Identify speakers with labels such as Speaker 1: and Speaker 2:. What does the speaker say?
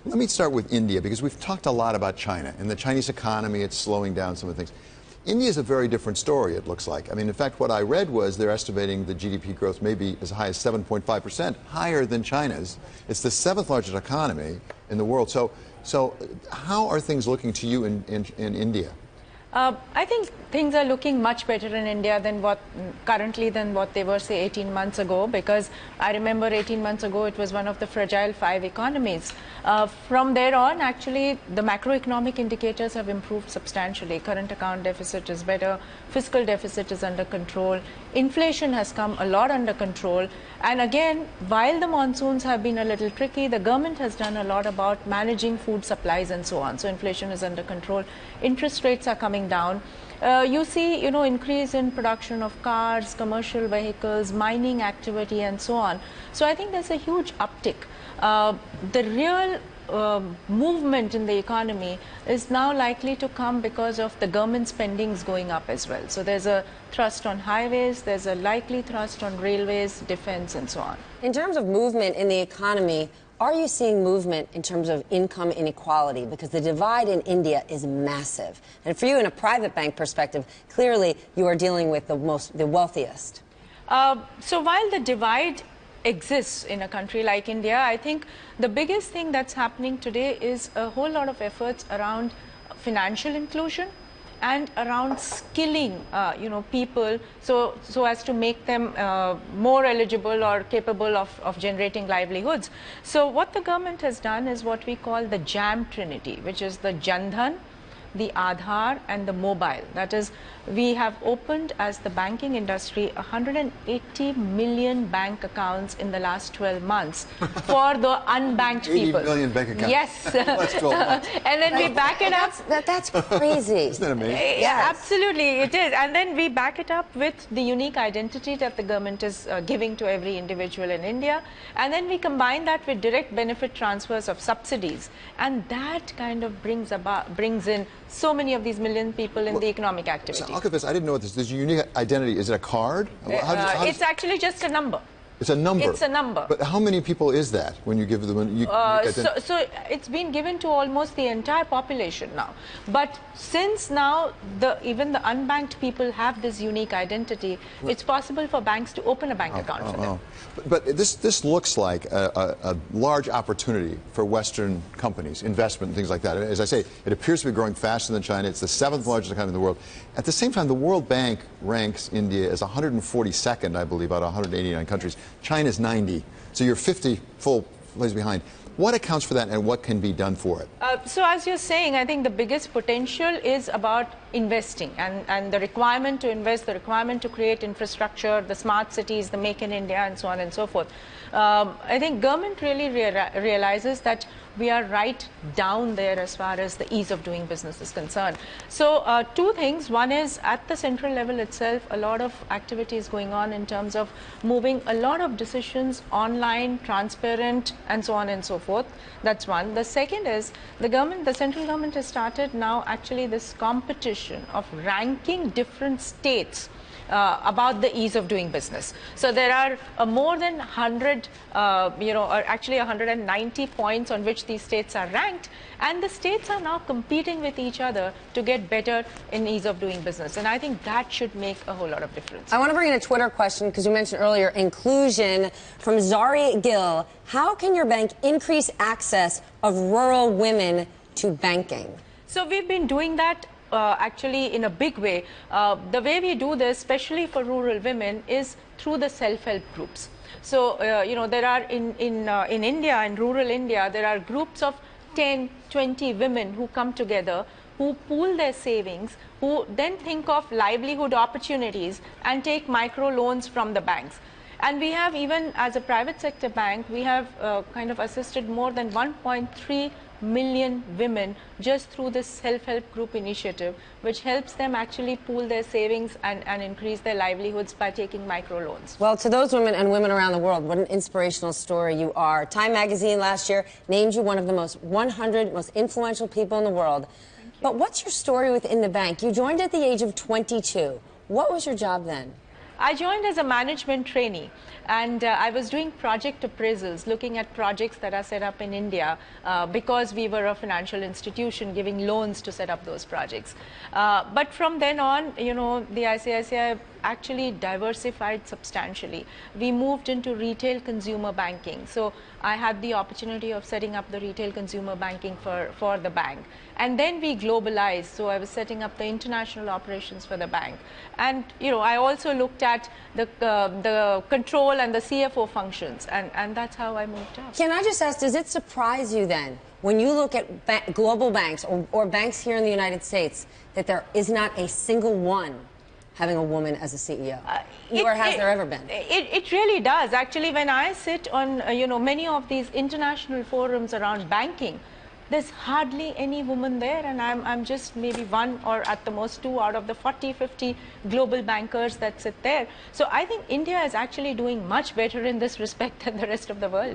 Speaker 1: Let me start with India, because we've talked a lot about China and the Chinese economy. It's slowing down some of the things. India is a very different story, it looks like. I mean, in fact, what I read was they're estimating the GDP growth may be as high as 7.5%, higher than China's. It's the seventh largest economy in the world. So how are things looking to you in India?
Speaker 2: I think things are looking much better in India than what they were, say, 18 months ago, because I remember 18 months ago it was one of the fragile 5 economies. From there on, actually, the macroeconomic indicators have improved substantially. Current account deficit is better, fiscal deficit is under control, inflation has come a lot under control, and again, while the monsoons have been a little tricky, the government has done a lot about managing food supplies and so on. So inflation is under control, interest rates are coming down. You see, increase in production of cars, commercial vehicles, mining activity, and so on. So I think there's a huge uptick. The real movement in the economy is now likely to come because of the government spendings going up as well. So there's a thrust on highways, there's a likely thrust on railways, defense, and so on.
Speaker 3: In terms of movement in the economy, are you seeing movement in terms of income inequality? Because the divide in India is massive. And for you, in a private bank perspective, clearly you are dealing with the wealthiest.
Speaker 2: So while the divide exists in a country like India, I think the biggest thing that's happening today is a whole lot of efforts around financial inclusion and around skilling people so as to make them more eligible or capable of generating livelihoods. So what the government has done is what we call the JAM Trinity, which is the Jan Dhan, the Aadhaar, and the mobile. That is, we have opened, as the banking industry, 180 million bank accounts in the last 12 months for the unbanked people.
Speaker 1: 80 million bank accounts.
Speaker 2: Yes.
Speaker 1: Last 12 months.
Speaker 2: And then we back it up.
Speaker 3: That's crazy.
Speaker 1: Isn't that amazing?
Speaker 2: Yeah,
Speaker 3: Yes.
Speaker 2: absolutely, it is. And then we back it up with the unique identity that the government is giving to every individual in India. And then we combine that with direct benefit transfers of subsidies. And that kind of brings in so many of these million people in the economic activity.
Speaker 1: So I'll confess, I didn't know what this unique identity. Is it a card?
Speaker 2: It's actually just a number.
Speaker 1: It's a number.
Speaker 2: It's a number.
Speaker 1: But how many people is that when you give them a unique identity?
Speaker 2: So it's been given to almost the entire population now. But since now even the unbanked people have this unique identity, it's possible for banks to open a bank account for them.
Speaker 1: But this looks like a large opportunity for Western companies, investment and things like that. As I say, it appears to be growing faster than China. It's the 7th largest economy in the world. At the same time, the World Bank ranks India as 142nd, I believe, out of 189 countries. China's 90, so you're 50 full plays behind. What accounts for that, and what can be done for it?
Speaker 2: So as you're saying, I think the biggest potential is about investing and the requirement to invest, the requirement to create infrastructure, the smart cities, the Make in India, and so on and so forth. I think government really realizes that we are right down there as far as the ease of doing business is concerned. So two things. One is, at the central level itself, a lot of activity is going on in terms of moving a lot of decisions online, transparent, and so on and so forth. That's one. The second is the central government has started now actually this competition of ranking different states about the ease of doing business. So there are more than 100, or actually 190 points on which these states are ranked, and the states are now competing with each other to get better in ease of doing business. And I think that should make a whole lot of difference.
Speaker 3: I want to bring in a Twitter question, because you mentioned earlier inclusion, from Zari Gill. How can your bank increase access of rural women to banking?
Speaker 2: So we've been doing that actually in a big way. The way we do this, especially for rural women, is through the self-help groups. So there are in India, in rural India, there are groups of 10, 20 women who come together, who pool their savings, who then think of livelihood opportunities and take micro loans from the banks. And we have, even as a private sector bank, we have kind of assisted more than 1.3 million women just through this self-help group initiative, which helps them actually pool their savings and increase their livelihoods by taking microloans.
Speaker 3: Well, to those women and women around the world, what an inspirational story you are. Time magazine last year named you one of the 100 most influential people in the world. But what's your story within the bank? You joined at the age of 22. What was your job then?
Speaker 2: I joined as a management trainee, and I was doing project appraisals, looking at projects that are set up in India because we were a financial institution giving loans to set up those projects. But from then on, you know, the ICICI actually diversified substantially. We moved into retail consumer banking. So I had the opportunity of setting up the retail consumer banking for the bank. And then we globalized. So I was setting up the international operations for the bank. And, you know, I also looked at the control and the CFO functions. And that's how I moved up.
Speaker 3: Can I just ask, does it surprise you then, when you look at global banks or banks here in the United States, that there is not a single one having a woman as a CEO? Nor has there ever been.
Speaker 2: It really does. Actually, when I sit on, you know, many of these international forums around banking, there's hardly any woman there, and I'm just maybe one or at the most two out of the 40, 50 global bankers that sit there. So I think India is actually doing much better in this respect than the rest of the world.